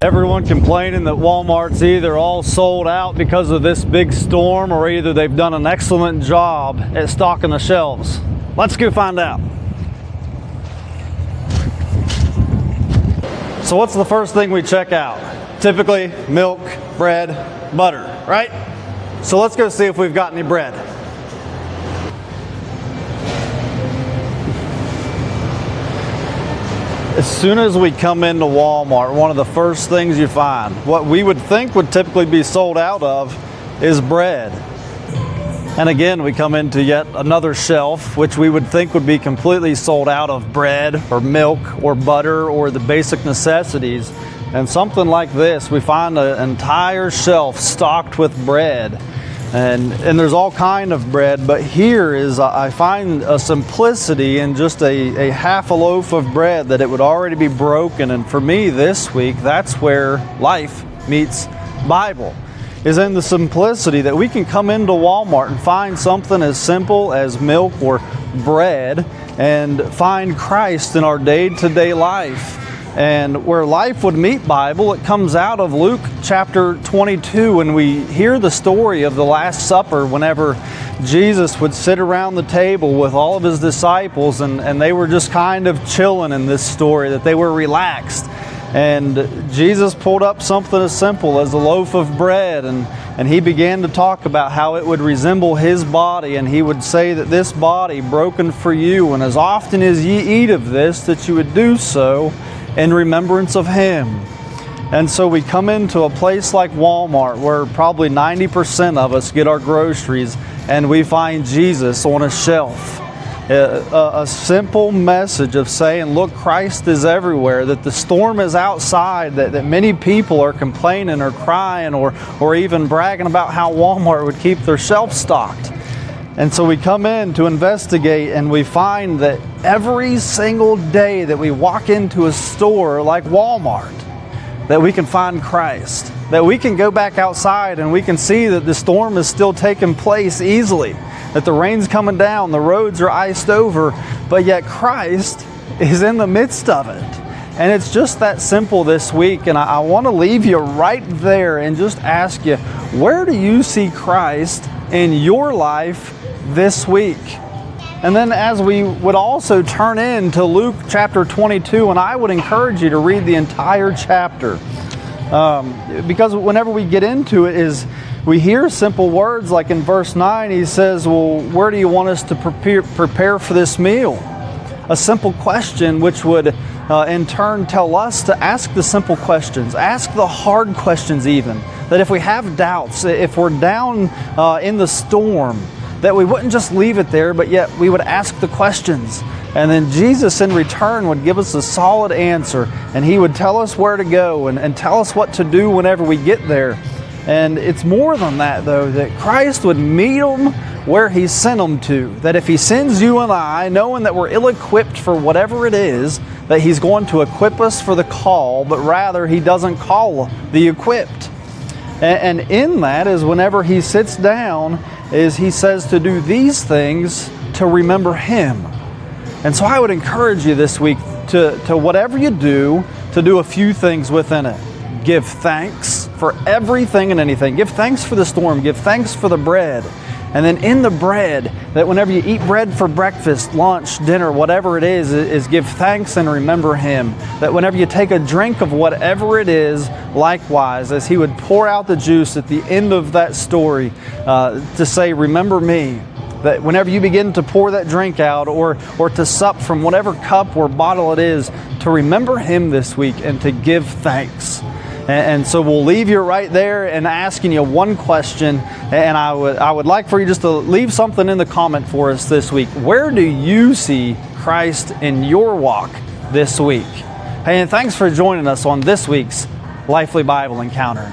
Everyone complaining that Walmart's either all sold out because of this big storm, or either they've done an excellent job at stocking the shelves. Let's go find out. So what's the first thing we check out? Typically milk, bread, butter, right? So let's go see if we've got any bread. As soon as we come into Walmart, one of the first things you find, what we would think would typically be sold out of, is bread. And again, we come into yet another shelf, which we would think would be completely sold out of bread or milk or butter or the basic necessities. And something like this, we find an entire shelf stocked with bread. And there's all kind of bread, but here is, I find a simplicity in just a half a loaf of bread that it would already be broken. And for me this week, that's where life meets Bible, is in the simplicity that we can come into Walmart and find something as simple as milk or bread and find Christ in our day-to-day life. And where life would meet Bible, it comes out of Luke chapter 22, when we hear the story of the Last Supper, whenever Jesus would sit around the table with all of his disciples, and they were just kind of chilling in this story, that they were relaxed. And Jesus pulled up something as simple as a loaf of bread, and he began to talk about how it would resemble his body, and he would say that this body broken for you, and as often as ye eat of this, that you would do so in remembrance of him. And so we come into a place like Walmart, where probably 90% of us get our groceries, and we find Jesus on a shelf. A simple message of saying, look, Christ is everywhere, that the storm is outside, that many people are complaining or crying or even bragging about how Walmart would keep their shelves stocked. And so we come in to investigate, and we find that every single day that we walk into a store like Walmart, that we can find Christ, that we can go back outside and we can see that the storm is still taking place easily, that the rain's coming down, the roads are iced over, but yet Christ is in the midst of it. And it's just that simple this week, and I want to leave you right there and just ask you, where do you see Christ in your life this week? And then as we would also turn into Luke chapter 22, and I would encourage you to read the entire chapter, because whenever we get into it, is we hear simple words like in verse 9, he says, well, where do you want us to prepare for this meal? A simple question which would in turn tell us to ask the simple questions, ask the hard questions even, that if we have doubts, if we're down in the storm, that we wouldn't just leave it there, but yet we would ask the questions. And then Jesus in return would give us a solid answer, and he would tell us where to go and tell us what to do whenever we get there. And it's more than that, though, that Christ would meet them where he sent them to. That if he sends you and I, knowing that we're ill-equipped for whatever it is, that he's going to equip us for the call, but rather he doesn't call the equipped. And in that is whenever he sits down, is he says to do these things to remember him. And so I would encourage you this week to whatever you do, to do a few things within it. Give thanks for everything and anything. Give thanks for the storm. Give thanks for the bread. And then in the bread, that whenever you eat bread for breakfast, lunch, dinner, whatever it is give thanks and remember him. That whenever you take a drink of whatever it is, likewise, as he would pour out the juice at the end of that story, to say, remember me. That whenever you begin to pour that drink out or to sup from whatever cup or bottle it is, to remember him this week and to give thanks. And so we'll leave you right there and asking you one question, and I would like for you just to leave something in the comment for us this week. Where do you see Christ in your walk this week? Hey, and thanks for joining us on this week's Lively Bible Encounter.